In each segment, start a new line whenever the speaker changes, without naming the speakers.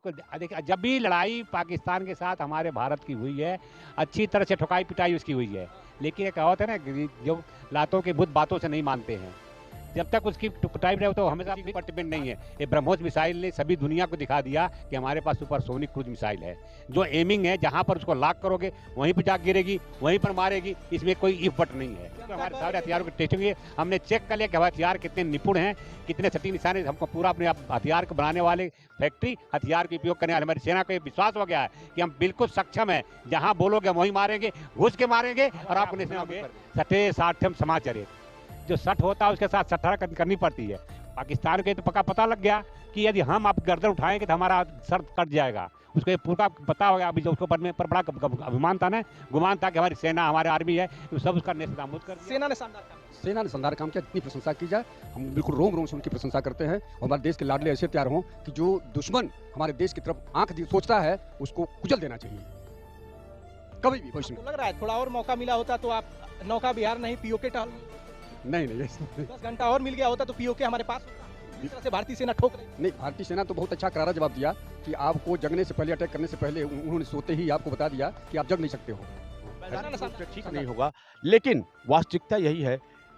बिल्कुल, देखिए जब भी लड़ाई पाकिस्तान के साथ हमारे भारत की हुई है, अच्छी तरह से ठुकाई पिटाई उसकी हुई है। लेकिन एक कहावत है ना कि जो लातों के बुत बातों से नहीं मानते हैं। जब तक उसकी पिटाई रहे तो हमेशा पर डिपेंड नहीं है। ये ब्रह्मोस मिसाइल ने सभी दुनिया को दिखा दिया कि हमारे पास सुपरसोनिक क्रूज मिसाइल है, जो एमिंग है, जहां पर उसको लॉक करोगे वहीं पर जा गिरेगी, वहीं पर मारेगी। इसमें कोई इफ बट नहीं है। तो हमारे सारे हथियारों की टेस्टिंग हुई है। हमने चेक कर लिया कि हमारे हथियार कितने निपुण हैं, कितने सटीक निशान है। हमको पूरा अपने हथियार को बनाने वाले फैक्ट्री, हथियार का उपयोग करने वाले हमारी सेना को ये विश्वास हो गया है कि हम बिल्कुल सक्षम है। जहां बोलोगे वहीं मारेंगे, घुस के मारेंगे और आपको निशान सटे साठम समाचार जो सट होता है उसके साथ सट्टा करनी पड़ती है। पाकिस्तान के तो पता लग गया कि यदि हम आप गर्दन उठाएंगे तो हमारा सर कट जाएगा। उसको ये पूरा पता हो गया। अभी जो उसको पर बड़ा अभिमान था ना, गुमान था कि हमारी सेना, हमारे आर्मी है, तो सब उसका नेस्तनाबूद कर दिया।
सेना ने शानदार काम किया, जितनी प्रशंसा की जाए हम बिल्कुल रोम रोम से उनकी प्रशंसा करते हैं। और हमारे देश के लाडले ऐसे तैयार हों कि जो दुश्मन हमारे देश की तरफ आंख सोचता है उसको कुचल देना चाहिए कभी भी।
तो लग रहा है थोड़ा और मौका मिला होता तो आप नौका विहार नहीं पीओके टहल
नहीं
10 घंटा और मिल गया होता तो पीओके हमारे पास होता। इस तरह से भारतीय सेना ठोक रही है।
नहीं, भारतीय सेना तो बहुत अच्छा करारा जवाब दिया कि आपको जगने से पहले, अटैक करने से पहले उन्होंने सोते ही आपको बता दिया कि आप जग नहीं सकते हो।
ठीक नहीं होगा, लेकिन वास्तविकता यही है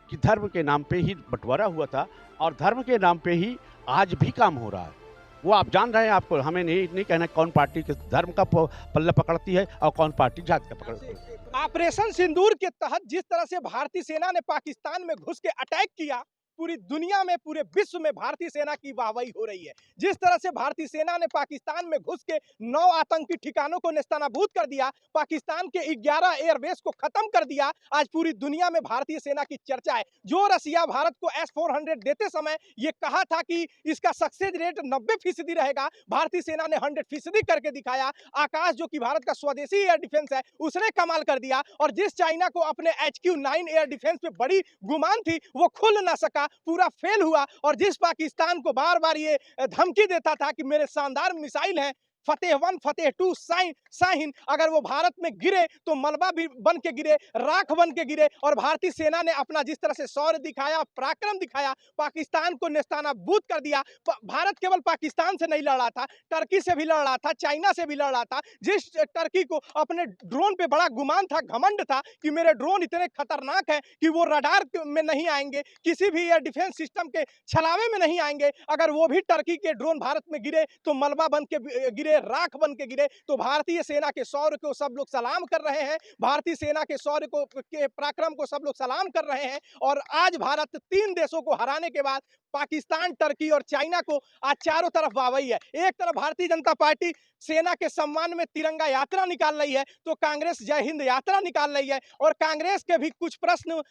कि धर्म के नाम पे ही बंटवारा हुआ था और धर्म के नाम पे ही आज भी काम हो रहा है। वो आप जान रहे हैं, आपको हमें नहीं कहना कौन पार्टी के धर्म का पल्ला पकड़ती है और कौन पार्टी जात का पकड़ती है।
ऑपरेशन सिंदूर के तहत जिस तरह से भारतीय सेना ने पाकिस्तान में घुस के अटैक किया, पूरी दुनिया में, पूरे विश्व में भारतीय सेना की वाहवाही हो रही है। जिस तरह से भारतीय सेना ने पाकिस्तान में घुस के 9 आतंकी ठिकानों को नेस्तनाबूद कर दिया, पाकिस्तान के 11 एयरबेस को खत्म कर दिया, आज पूरी दुनिया में भारतीय सेना की चर्चा है। जो रसिया भारत को S-400 देते समय ये कहा था कि इसका सक्सेस रेट 90% रहेगा, भारतीय सेना ने 100% करके दिखाया। आकाश जो कि भारत का स्वदेशी एयर डिफेंस है, उसने कमाल कर दिया। और जिस चाइना को अपने HQ-9 एयर डिफेंस पे बड़ी गुमान थी, वो खुल ना सका, पूरा फेल हुआ। और जिस पाकिस्तान को बार बार ये धमकी देता था कि मेरे शानदार मिसाइल हैं, फतेह 1, फतेह 2, शाहीन, अगर वो भारत में गिरे तो मलबा भी बन के गिरे, राख बन के गिरे। और भारतीय सेना ने अपना जिस तरह से शौर्य दिखाया, पराक्रम दिखाया, पाकिस्तान को नेस्तनाबूद कर दिया। भारत केवल पाकिस्तान से नहीं लड़ रहा था, टर्की से भी लड़ रहा था, चाइना से भी लड़ रहा था। जिस टर्की को अपने ड्रोन पे बड़ा गुमान था, घमंड था कि मेरे ड्रोन इतने खतरनाक है कि वो रडार में नहीं आएंगे, किसी भी एयर डिफेंस सिस्टम के छलावे में नहीं आएंगे, अगर वो भी टर्की के ड्रोन भारत में गिरे तो मलबा बन के गिरे, राख बन के गिरे। तो भारतीय सेना के शौर्य को सब लोग सलाम कर रहे हैं, भारतीय सेना के शौर्य को, के पराक्रम को सब लोग सलाम कर रहे हैं। और आज भारत 3 देशों को हराने के बाद पाकिस्तान, टर्की और चाइना को आज चारों तरफ वाहवाही है। एक तरफ भारतीय जनता पार्टी सेना के सम्मान में तिरंगा यात्रा निकाल रही है, तो कांग्रेस जय हिंद यात्रा निकाल रही है। और कांग्रेस के भी कुछ प्रश्न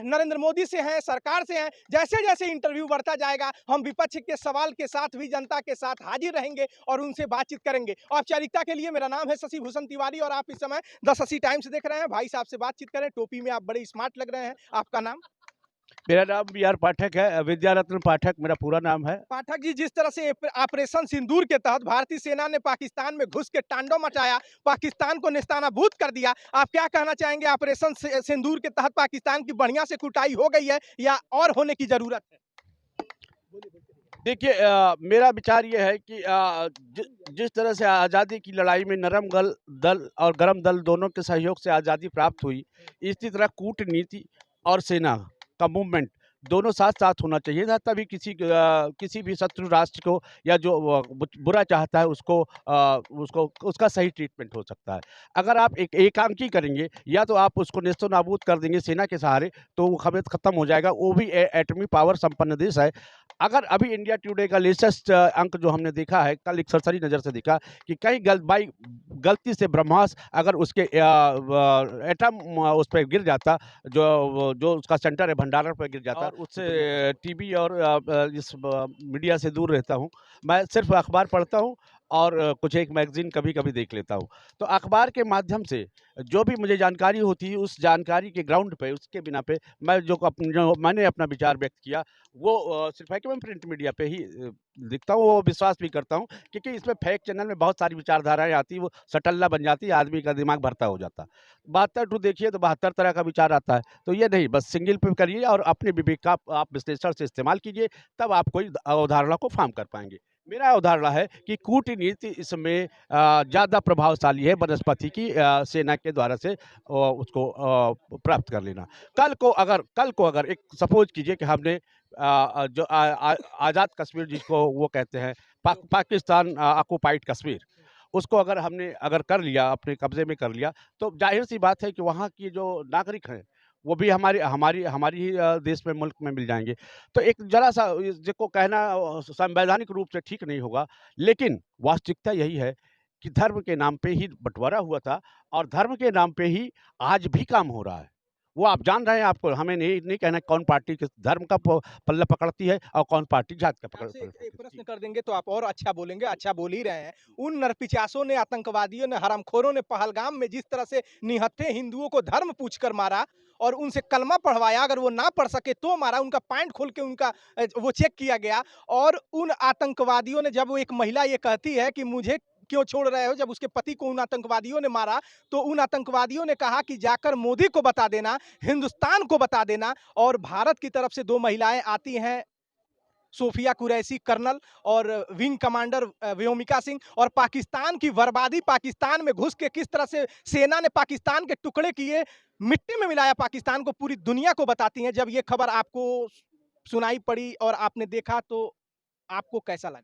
नरेंद्र मोदी से हैं, सरकार से हैं। जैसे जैसे इंटरव्यू बढ़ता जाएगा, हम विपक्ष के सवाल के साथ भी जनता के साथ हाजिर रहेंगे और उनसे बातचीत करेंगे। औपचारिकता के लिए मेरा नाम है शशि भूषण तिवारी और आप इस समय 1080 टाइम्स देख रहे हैं। भाई साहब से बातचीत करें, टोपी में आप बड़े स्मार्ट लग रहे हैं। आपका नाम?
मेरा नाम BR पाठक है, विद्या रत्न पाठक मेरा पूरा नाम है।
पाठक जी, जिस तरह से ऑपरेशन सिंदूर के तहत भारतीय सेना ने पाकिस्तान में घुस के तांडव मचाया, पाकिस्तान को नेस्तनाबूद कर दिया, आप क्या कहना चाहेंगे? ऑपरेशन सिंदूर के तहत पाकिस्तान की बढ़िया से कुटाई हो गई है या और होने की जरूरत है?
देखिए, मेरा विचार ये है कि जिस तरह से आज़ादी की लड़ाई में नरम दल और गरम दल दोनों के सहयोग से आज़ादी प्राप्त हुई, इसी तरह कूटनीति और सेना का मूवमेंट दोनों साथ साथ होना चाहिए था। तभी किसी भी शत्रु राष्ट्र को या जो बुरा चाहता है उसको उसका सही ट्रीटमेंट हो सकता है। अगर आप एकांकी करेंगे या तो आप उसको नेस्तो नाबूद कर देंगे सेना के सहारे, तो वो खत्म हो जाएगा। वो भी एटमी पावर संपन्न देश है। अगर अभी इंडिया टुडे का लेटेस्ट अंक जो हमने देखा है, कल एक सरसरी नज़र से देखा कि कहीं गलती से ब्रह्मास अगर उसके एटम उस पर गिर जाता, जो उसका सेंटर है भंडारण पर गिर जाता, उससे टीवी और इस मीडिया से दूर रहता हूँ। मैं सिर्फ अखबार पढ़ता हूँ और कुछ एक मैगजीन कभी-कभी देख लेता हूँ। तो अखबार के माध्यम से जो भी मुझे जानकारी होती है, उस जानकारी के ग्राउंड पे, उसके बिना पे मैं जो मैंने अपना विचार व्यक्त किया, वो सिर्फ है कि मैं प्रिंट मीडिया पे ही लिखता हूँ, वो विश्वास भी करता हूँ। क्योंकि इसमें फेक चैनल में बहुत सारी विचारधाराएँ आती हैं, वो सटल्ला बन जाती है, आदमी का दिमाग भरता हो जाता है। 72 टू देखिए तो 72 तरह का विचार आता है। तो ये नहीं, बस सिंगल पे करिए और अपने विवेक का आप विश्लेषण से इस्तेमाल कीजिए, तब आप कोई अवधारणा को फ़ॉर्म कर पाएँगे। मेरा उदाहरण है कि कूटनीति इसमें ज़्यादा प्रभावशाली है बनस्पति की सेना के द्वारा से उसको प्राप्त कर लेना। कल को अगर एक सपोज कीजिए कि हमने जो आज़ाद कश्मीर जिसको वो कहते हैं पाकिस्तान ऑक्युपाइड कश्मीर, उसको अगर कर लिया, अपने कब्जे में कर लिया, तो जाहिर सी बात है कि वहाँ की जो नागरिक हैं वो भी हमारी हमारी हमारी ही देश में मुल्क में मिल जाएंगे। तो एक जरा सा जिसको कहना संवैधानिक रूप से ठीक नहीं होगा, लेकिन वास्तविकता यही है कि धर्म के नाम पे ही बंटवारा हुआ था और धर्म के नाम पे ही आज भी काम हो रहा है। वो आप जान रहे हैं, आपको हमें नहीं कहना कौन पार्टी किस धर्म का पल्ला पकड़ती है और कौन पार्टी जात का
आपसे एक
पकड़ती
प्रश्न
है।
कर देंगे तो आप और अच्छा बोलेंगे, अच्छा बोल ही रहे हैं। उन नरपिचासों ने, आतंकवादियों ने, हरामखोरों ने पहलगाम में जिस तरह से निहत्थे हिंदुओं को धर्म पूछकर मारा और उनसे कलमा पढ़वाया, अगर वो ना पढ़ सके तो मारा, उनका पैंट खोल के उनका वो चेक किया गया। और उन आतंकवादियों ने, जब वो एक महिला ये कहती है कि मुझे क्यों छोड़ रहे हो, जब उसके पति को उन आतंकवादियों ने मारा, तो उन आतंकवादियों ने कहा कि जाकर मोदी को बता देना, हिंदुस्तान को बता देना। और भारत की तरफ से 2 महिलाएं आती हैं, सोफिया कुरैशी कर्नल और विंग कमांडर व्योमिका सिंह। और पाकिस्तान की बर्बादी, पाकिस्तान में घुस के किस तरह से सेना ने पाकिस्तान के टुकड़े किए, मिट्टी में मिलाया पाकिस्तान को, पूरी दुनिया को बताती हैं। जब ये खबर आपको सुनाई पड़ी और आपने देखा तो आपको कैसा लगा?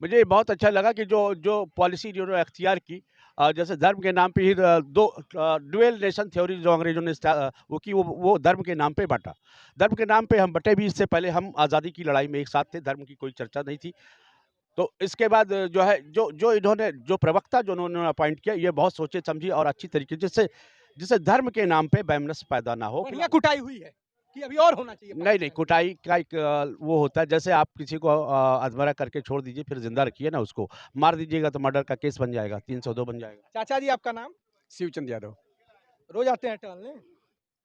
मुझे बहुत अच्छा लगा कि जो पॉलिसी इन्होंने अख्तियार की, जैसे धर्म के नाम पे ही दो ड्यूअल नेशन थ्योरी जो अंग्रेजों ने वो की, वो धर्म के नाम पे बांटा। धर्म के नाम पे हम बटे भी, इससे पहले हम आज़ादी की लड़ाई में एक साथ थे, धर्म की कोई चर्चा नहीं थी। तो इसके बाद जो है जो इन्होंने जो प्रवक्ता जो उन्होंने अपॉइंट किया, ये बहुत सोचे समझी और अच्छी तरीके जिससे जिससे धर्म के नाम पे वैमनस्य पैदा ना हो।
बढ़िया कुटाई हुई है कि अभी और होना चाहिए?
नहीं, कुटाई का एक वो होता है, जैसे आप किसी को अधमरा करके छोड़ दीजिए, फिर ज़िंदा रखिए ना उसको, मार दीजिएगा तो मर्डर का केस बन जाएगा, 302 बन जाएगा।
चाचा जी, आपका नाम?
शिवचंद यादव।
रोज आते हैं टहलने?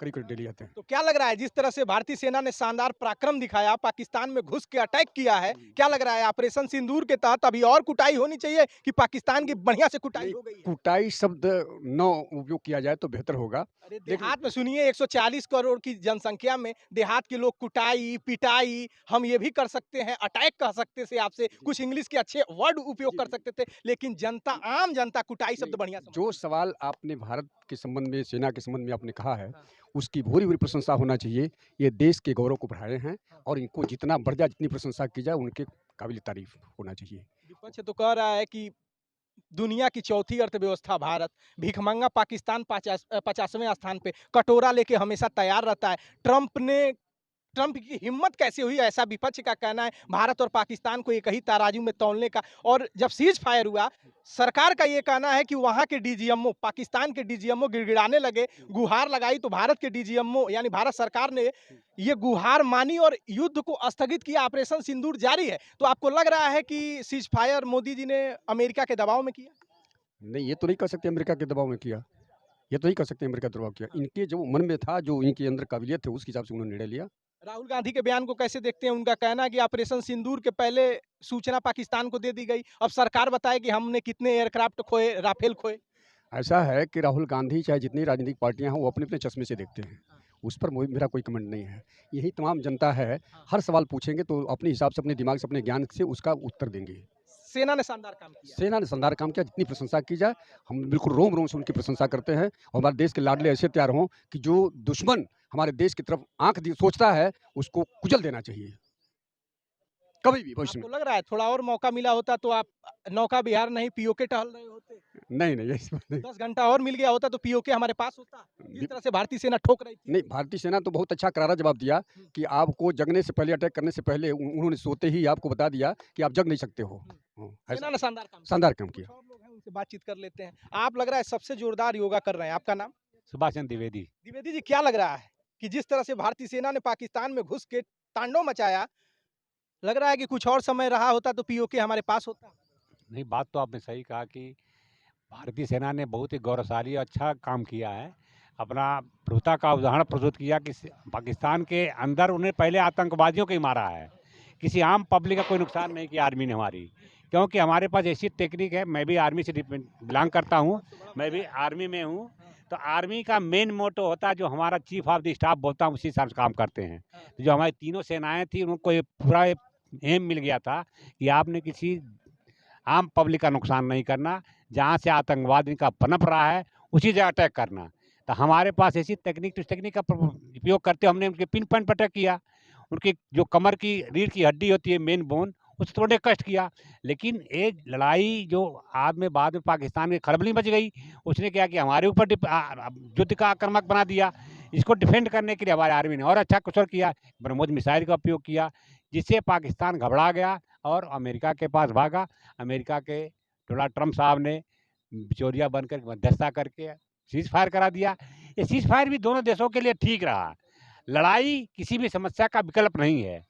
करीब करीब डेली आते हैं।
तो क्या लग रहा है, जिस तरह से भारतीय सेना ने शानदार पराक्रम दिखाया, पाकिस्तान में घुस के अटैक किया है, क्या लग रहा है ऑपरेशन सिंदूर के तहत अभी और कुटाई होनी चाहिए कि पाकिस्तान की बढ़िया से कुटाई हो गई है?
कुटाई शब्द न उपयोग किया जाए तो बेहतर होगा।
अरे देहात में सुनिए, 140 करोड़ की जनसंख्या में देहात के लोग कुटाई, पिटाई, हम ये भी कर सकते हैं, अटैक कह सकते थे आपसे, कुछ इंग्लिश के अच्छे वर्ड उपयोग कर सकते थे, लेकिन जनता, आम जनता कुटाई शब्द बढ़िया समझ।
जो सवाल आपने भारत के संबंध में, सेना के संबंध में आपने कहा है, उसकी भूरी भूरी प्रशंसा होना चाहिए। ये देश के गौरव को बढ़ाए हैं और इनको जितना बढ़ जाए, जितनी प्रशंसा की जाए, उनके काबिल तारीफ होना चाहिए।
विपक्ष तो कह रहा है कि दुनिया की चौथी अर्थव्यवस्था भारत, भिखमंगा पाकिस्तान 50वें स्थान पे, कटोरा लेके हमेशा तैयार रहता है। ट्रंप की हिम्मत कैसे हुई, ऐसा विपक्ष का कहना है। भारत और पाकिस्तान को एक ही तराजू में तौलने का। और जब सीज फायर हुआ, सरकार का ये कहना है कि वहां के डीजीएमओ, पाकिस्तान के डीजीएमओ गिड़गिड़ाने लगे, गुहार लगाई, तो भारत के डीजीएमओ यानी भारत सरकार ने ये गुहार मानी और युद्ध को स्थगित किया। ऑपरेशन सिंदूर जारी है। तो आपको लग रहा है कि सीज फायर मोदी जी ने अमेरिका के दबाव में किया?
नहीं, ये तो नहीं कर सकते अमेरिका के दबाव में किया। ये तो नहीं कर सकते अमेरिका दबाव किया। इनके जो मन में था, जो इनके अंदर काबिलियत थे, उस हिसाब से उन्होंने निर्णय लिया।
राहुल गांधी के बयान को कैसे देखते हैं? उनका कहना है कि ऑपरेशन सिंदूर के पहले सूचना पाकिस्तान को दे दी गई, अब सरकार बताए कि हमने कितने एयरक्राफ्ट खोए, राफेल खोए।
ऐसा है कि राहुल गांधी चाहे जितनी राजनीतिक पार्टियां हों, वो अपने-अपने चश्मे से देखते हैं। उस पर मेरा कोई कमेंट नहीं है। यही तमाम जनता है, हर सवाल पूछेंगे तो अपने हिसाब से, अपने दिमाग से, अपने ज्ञान से उसका उत्तर देंगे।
सेना ने शानदार काम किया।
सेना ने शानदार काम किया, जितनी प्रशंसा की जाए, हम बिल्कुल रोम-रोम से उनकी प्रशंसा करते हैं और हमारे देश के लाडले ऐसे तैयार हों कि जो दुश्मन हमारे देश की तरफ आँख दिए सोचता है, उसको कुचल देना चाहिए। कभी भी भविष्य में।
आपको लग रहा है थोड़ा और मौका मिला होता तो आप नौका विहार नहीं, पीओके टहल रहे होते?
नहीं, ऐसी बात नहीं।
10 घंटा और मिल गया होता तो पीओके हमारे पास होता, जिस तरह से भारतीय सेना ठोक रही थी।
नहीं, भारतीय सेना तो बहुत अच्छा करारा जवाब दिया कि आपको जगने से पहले, अटैक करने से पहले उन्होंने सोते ही आपको बता दिया कि आप जग नहीं सकते हो।
सेना ने शानदार काम किया।
शानदार काम किया।
कुछ और लोग हैं, उनसे बातचीत कर लेते हैं। आप लग रहा है सबसे जोरदार योगा कर रहे हैं। आपका नाम?
सुभाष चंद्र द्विवेदी।
द्विवेदी जी, क्या लग रहा है कि जिस तरह से भारतीय सेना ने पाकिस्तान में घुस के तांडव मचाया, लग रहा है कि कुछ और समय रहा होता तो पीओके हमारे पास होता?
नहीं, बात तो आपने सही कहा कि भारतीय सेना ने बहुत ही गौरवशाली और अच्छा काम किया है। अपना प्रभुता का उदाहरण प्रस्तुत किया कि पाकिस्तान के अंदर उन्हें पहले आतंकवादियों को ही मारा है, किसी आम पब्लिक का कोई नुकसान नहीं किया आर्मी ने हमारी। क्योंकि हमारे पास ऐसी टेक्निक है, मैं भी आर्मी से बिलोंग करता हूँ, मैं भी आर्मी में हूँ। तो आर्मी का मेन मोटो होता है, जो हमारा चीफ ऑफ द स्टाफ बोलता है, उसी हिसाब से काम करते हैं। जो हमारी तीनों सेनाएं थी, उनको ये पूरा एम मिल गया था कि आपने किसी आम पब्लिक का नुकसान नहीं करना, जहाँ से आतंकवाद इनका पनप रहा है उसी जगह अटैक करना। तो हमारे पास ऐसी टेक्निक का उपयोग करते हमने उनके पिन पॉइंट पर अटैक किया। उनकी जो कमर की रीढ़ की हड्डी होती है, मेन बोन, उसे तोड़ने का कष्ट किया। लेकिन ये लड़ाई जो बाद में पाकिस्तान में खलबली मच गई, उसने क्या किया, हमारे ऊपर युद्ध का आक्रामक बना दिया। इसको डिफेंड करने के लिए हमारे आर्मी ने और अच्छा कुशल किया, ब्रह्मोस मिसाइल का उपयोग किया, जिससे पाकिस्तान घबरा गया और अमेरिका के पास भागा। अमेरिका के डोनाल्ड ट्रंप साहब ने बिचौलिया बनकर मध्यस्थता करके सीज फायर करा दिया। ये सीज फायर भी दोनों देशों के लिए ठीक रहा। लड़ाई किसी भी समस्या का विकल्प नहीं है।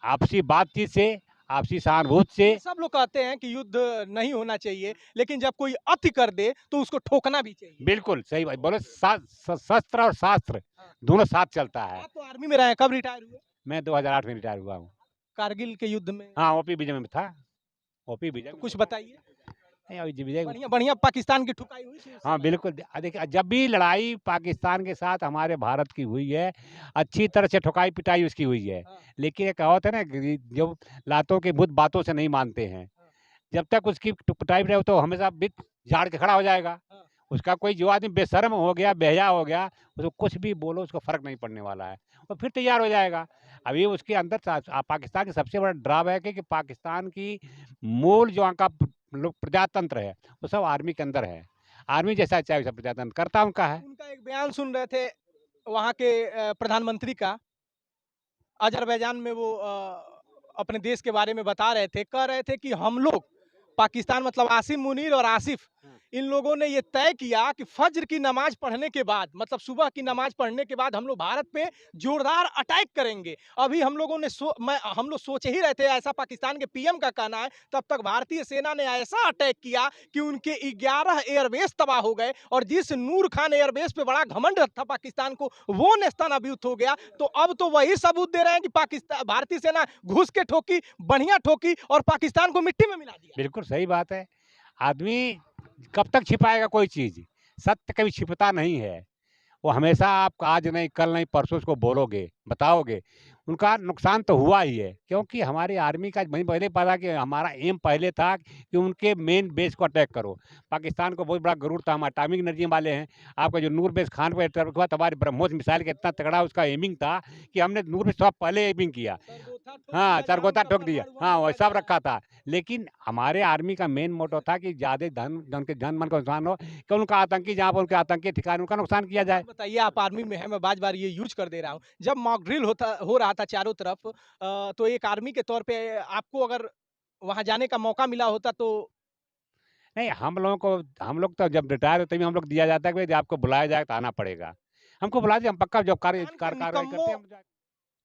आपसी बातचीत से, आपसी सहानुभूति से।
सब लोग कहते हैं कि युद्ध नहीं होना चाहिए, लेकिन जब कोई अति कर दे तो उसको ठोकना भी चाहिए।
बिल्कुल सही बात बोले, शस्त्र और शास्त्र दोनों साथ चलता है।
आप तो आर्मी में रहे, कब रिटायर हुए?
मैं 2008 में रिटायर हुआ हूँ।
कारगिल के युद्ध में?
हाँ, ओपी विजय में था। ओपी विजय
तो कुछ बताइए।
विजय
बढ़िया बढ़िया पाकिस्तान की ठुकाई हुई थी।
हाँ बिल्कुल। देखिए, जब भी लड़ाई पाकिस्तान के साथ हमारे भारत की हुई है, अच्छी तरह से ठुकाई पिटाई उसकी हुई है। लेकिन एक कहावत है ना कि जो लातों के भूत बातों से नहीं मानते हैं, जब तक उसकी पिटाई पिटाई तो हमेशा बिट झाड़ के खड़ा हो जाएगा। उसका कोई जो आदमी बेशर्म हो गया, बेहया हो गया, उसको कुछ भी बोलो उसको फर्क नहीं पड़ने वाला है, वो फिर तैयार हो जाएगा। अभी उसके अंदर पाकिस्तान की सबसे बड़ा ड्रॉबैक है कि पाकिस्तान की मूल जो उनका प्रजातंत्र है वो सब आर्मी के अंदर है। आर्मी जैसा चाहे वैसा प्रजातंत्र करता उनका है।
उनका एक बयान सुन रहे थे वहाँ के प्रधानमंत्री का, अजरबैजान में वो अपने देश के बारे में बता रहे थे, कह रहे थे कि हम लोग पाकिस्तान मतलब आसिम मुनीर और आसिफ, इन लोगों ने ये तय किया कि फज्र की नमाज पढ़ने के बाद, मतलब सुबह की नमाज पढ़ने के बाद हम लोग भारत पे जोरदार अटैक करेंगे। अभी हम लोगों ने हम लोग सोच ही रहे थे, ऐसा पाकिस्तान के पीएम का कहना है, तब तक भारतीय सेना ने ऐसा अटैक किया कि उनके 11 एयरबेस तबाह हो गए। और जिस नूर खान एयरबेस पे बड़ा घमंड था पाकिस्तान को, वो नेस्तनाबूद हो गया। तो अब तो वही सबूत दे रहे हैं कि पाकिस्तान भारतीय सेना घुस के ठोकी, बढ़िया ठोकी और पाकिस्तान को मिट्टी में मिला दिया।
बिल्कुल सही बात है। आदमी कब तक छिपाएगा कोई चीज़? सत्य कभी छिपता नहीं है। वो हमेशा आप आज नहीं, कल नहीं, परसों उसको बोलोगे, बताओगे। उनका नुकसान तो हुआ ही है, क्योंकि हमारी आर्मी का मुझे पहले पता कि हमारा एम पहले था कि उनके मेन बेस को अटैक करो। पाकिस्तान को बहुत बड़ा गरूर था, हम एटॉमिक एनर्जी वाले हैं। आपका जो नूर बेस खान पर अटैक हुआ, हमारे ब्रह्मोस मिसाइल का इतना तगड़ा उसका एमिंग था कि हमने नूर बेस पहले एमिंग किया। हाँ, सरगोता ठोक दिया। हाँ, वो सब रखा था। लेकिन हमारे आर्मी का मेन मोटो था कि ज़्यादा धन मन का नुकसान हो, कि उनका आतंकी जहाँ पर उनके आतंकी ठिकाने उनका नुकसान किया जाए।
बताइए, आप आर्मी में हैं, मैं बार-बार ये यूज़ कर दे रहा हूँ। जब मॉक ड्रिल हो रहा था चारों तरफ, तो एक आर्मी के तौर पे आपको अगर वहाँ जाने का मौका मिला होता तो?
नहीं, हम लोग तो जब रिटायर होते हैं हम लोग दिया जाता है कि भाई आपको बुलाया जाए तो आना पड़ेगा। हमको बुला दिया, हम पक्का जब कार्रवाई करते हैं।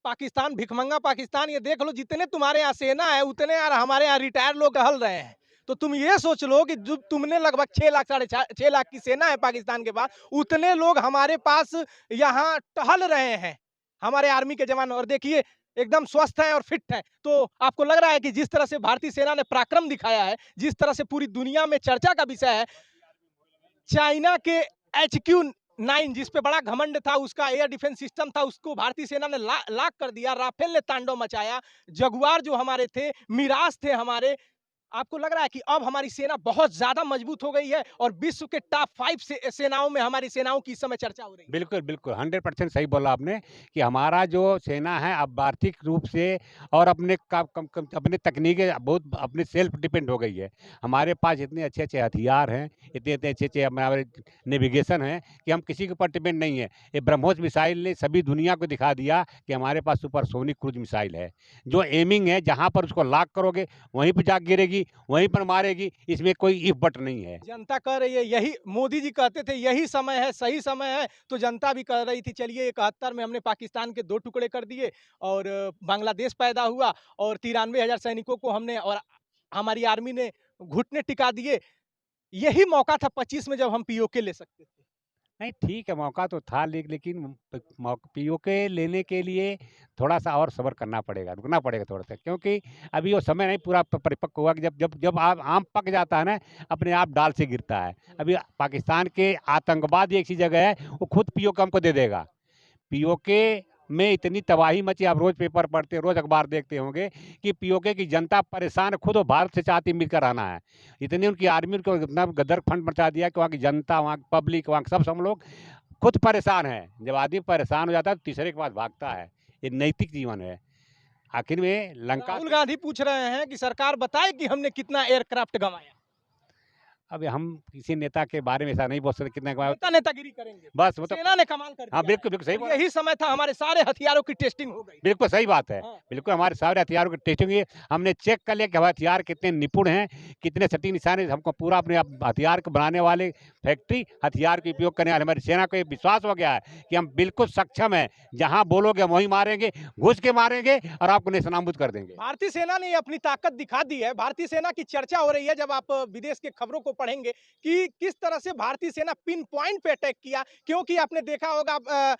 पाकिस्तान, भिखमंगा पाकिस्तान, ये देख लो जितने तुम्हारे यहाँ सेना है उतने यार हमारे यहाँ रिटायर लोग टहल रहे हैं। तो तुम ये सोच लो कि जो तुमने लगभग 6 लाख, साढ़े 6 लाख की सेना है पाकिस्तान के पास, उतने लोग हमारे पास यहाँ टहल रहे हैं, हमारे आर्मी के जवान, और देखिए एकदम स्वस्थ हैं और फिट हैं। तो आपको लग रहा है कि जिस तरह से भारतीय सेना ने पराक्रम दिखाया है, जिस तरह से पूरी दुनिया में चर्चा का विषय है, चाइना के HQ-9 जिस पे बड़ा घमंड था, उसका एयर डिफेंस सिस्टम था, उसको भारतीय सेना ने लाक कर दिया। राफेल ने तांडव मचाया, जगुआर जो हमारे थे, मिराज थे हमारे। आपको लग रहा है कि अब हमारी सेना बहुत ज्यादा मजबूत हो गई है और विश्व के टॉप 5 सेनाओं में हमारी सेनाओं की इस समय चर्चा हो रही है?
बिल्कुल, बिल्कुल 100% सही बोला आपने कि हमारा जो सेना है अब आर्थिक रूप से और अपने तकनीकें बहुत अपने सेल्फ डिपेंड हो गई है। हमारे पास इतने अच्छे-अच्छे हथियार हैं, इतने-इतने अच्छे-अच्छे हमारे नेविगेशन है कि हम किसी के ऊपर डिपेंड नहीं है। ये ब्रह्मोस मिसाइल ने सभी दुनिया को दिखा दिया कि हमारे पास सुपरसोनिक क्रूज मिसाइल है, जो एमिंग है, जहाँ पर उसको लॉक करोगे वहीं पे जा गिरेगी, वहीं पर मारेगी। इसमें कोई इफ बट नहीं है।
जनता कह रही है, यही मोदी जी कहते थे यही समय है, सही समय है, तो जनता भी कह रही थी चलिए 71 में हमने पाकिस्तान के 2 टुकड़े कर दिए और बांग्लादेश पैदा हुआ और 93,000 सैनिकों को हमने और हमारी आर्मी ने घुटने टिका दिए। यही मौका था 25 में जब हम पीओके ले सकते थे।
नहीं, ठीक है, मौका तो था लेकिन पीओके लेने के लिए थोड़ा-सा और सब्र करना पड़ेगा, रुकना पड़ेगा थोड़ा-सा, क्योंकि अभी वो समय नहीं पूरा परिपक्व हुआ कि जब आम पक जाता है ना, अपने आप डाल से गिरता है। अभी पाकिस्तान के आतंकवाद एक सी जगह है, वो खुद पीओके हमको दे देगा। पीओके में इतनी तबाही मची, आप रोज पेपर पढ़ते, रोज अखबार देखते होंगे कि पीओके की जनता परेशान, खुद वो भारत से चाहती मिलकर रहना है। इतनी उनकी आर्मी को इतना गदर फंड मचा दिया कि वहाँ की जनता, वहाँ की पब्लिक, वहाँ के सब लोग खुद परेशान है। जब आदमी परेशान हो जाता है तो तीसरे के पास भागता है। ये नैतिक जीवन है। आखिर में लंका
राहुल गांधी पूछ रहे हैं कि सरकार बताए कि हमने कितना एयरक्राफ्ट गंवाया।
अब हम किसी नेता के बारे में ऐसा नहीं बोल सकते कितने
नेता नेतागिरी करेंगे।
बस वो तो
सेना ने कमाल कर
हाँ
दिया
बिल्कुल बिल्कुल सही
है।
बात,
यही समय था हमारे सारे हथियारों की टेस्टिंग हो गई।
बिल्कुल सही बात है।
हाँ।
बिल्कुल हमारे सारे हथियारों की टेस्टिंग हुई, हमने चेक कर लिया कि हमारे हथियार कितने निपुण हैं, कितने सटीक निशाने, हमको पूरा अपने हथियार को बनाने वाले फैक्ट्री, हथियार का उपयोग करने वाले हमारी सेना को ये विश्वास हो गया है कि हम बिल्कुल सक्षम हैं। जहाँ बोलोगे हम वहीं मारेंगे, घुस के मारेंगे और आपको नेस्तनाबूद कर देंगे।
भारतीय सेना ने अपनी ताकत दिखा दी है। भारतीय सेना की चर्चा हो रही है, जब आप विदेश के खबरों को पढ़ेंगे कि किस तरह से भारतीय सेना पिन पॉइंट पे अटैक किया। क्योंकि आपने देखा होगा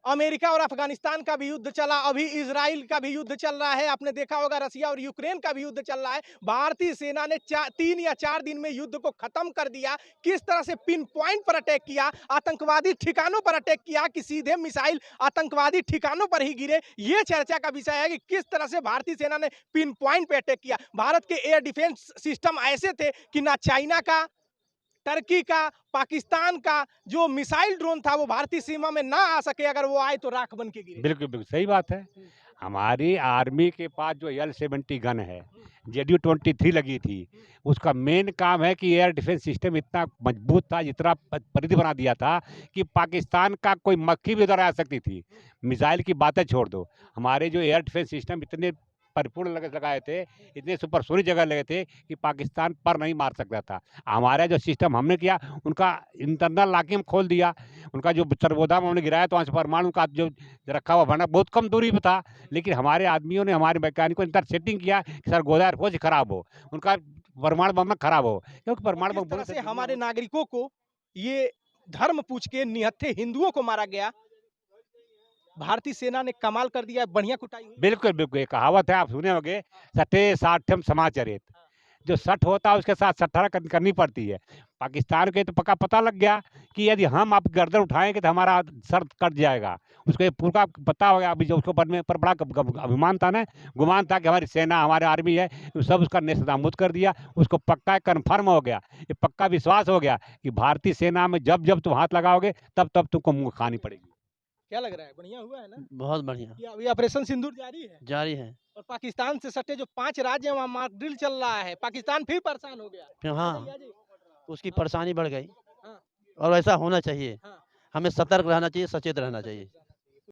अमेरिका और अफगानिस्तान का भी युद्ध चला, अभी इजराइल का भी युद्ध चल रहा है, आपने देखा होगा रसिया और यूक्रेन का भी युद्ध चल रहा है। भारतीय सेना ने 3 या 4 दिन में युद्ध को खत्म कर दिया। किस तरह से पिन पॉइंट पर अटैक किया, आतंकवादी ठिकानों पर अटैक किया कि सीधे मिसाइल आतंकवादी ठिकानों पर ही गिरे। ये चर्चा का विषय है कि किस तरह से भारतीय सेना ने पिन पॉइंट पे अटैक किया। भारत के एयर डिफेंस सिस्टम ऐसे थे कि ना चाइना का, टर्की का, पाकिस्तान का जो मिसाइल ड्रोन था वो भारतीय सीमा में ना आ सके, अगर वो आए तो राख बन के गिरे।
बिल्कुल बिल्कुल सही बात है। हमारी आर्मी के पास जो L-70 गन है, JU-23 लगी थी, उसका मेन काम है कि एयर डिफेंस सिस्टम इतना मजबूत था, इतना परिधि बना दिया था कि पाकिस्तान का कोई मक्खी भी उधर आ सकती थी। मिसाइल की बातें छोड़ दो, हमारे जो एयर डिफेंस सिस्टम इतने परिपूर्ण लगाए थे, इतने सुपरसोनिक जगह लगे थे कि पाकिस्तान पर नहीं मार सकता था। हमारा जो सिस्टम हमने किया, उनका इंटरनल लाके हम खोल दिया, उनका जो सर्वोधा में हमने गिराया तो वहाँ से परमाणु का जो रखा हुआ भंडार बहुत कम दूरी पे था। लेकिन हमारे आदमियों ने, हमारे वैज्ञानिकों ने इतना सेटिंग किया कि सरगोधा एयरफोर्स खराब हो, उनका परमाणु बम ना खराब हो, क्योंकि परमाणु
किस
बम
तरह से हमारे नागरिकों को ये धर्म पूछ के निहत्थे हिंदुओं को मारा गया। भारतीय सेना ने कमाल कर दिया, बढ़िया कुटाई हुई।
बिल्कुल बिल्कुल, एक कहावत है, आप सुने होंगे, सठे साठम समाचरित। जो सठ होता है उसके साथ सठारा करनी पड़ती है। पाकिस्तान के तो पक्का पता लग गया कि यदि हम आप गर्दन उठाएंगे तो हमारा सर कट जाएगा। उसको ये पूरा पता हो गया। अभी जो उसको पर बड़ा अभिमान था ना, गुमान था कि हमारी सेना, हमारे आर्मी है, तो सब उसका नेस्तनाबूद कर दिया। उसको पक्का कन्फर्म हो गया, ये पक्का विश्वास हो गया कि भारतीय सेना में जब जब तुम हाथ लगाओगे तब तब तुमको मुँह खानी पड़ेगी।
क्या लग रहा है, बढ़िया हुआ है ना?
बहुत बढ़िया
ये अभी ऑपरेशन सिंदूर जारी है
जारी है।
और पाकिस्तान से सटे जो 5 राज्य हैं वहाँ मॉक ड्रिल चल रहा है। पाकिस्तान फिर परेशान हो गया।
फिर
आ
हाँ,
जाइए, आ जाइए।
उसकी परेशानी बढ़ गई
हाँ।
और ऐसा होना चाहिए।
हाँ।
हमें सतर्क रहना चाहिए, सचेत रहना चाहिए।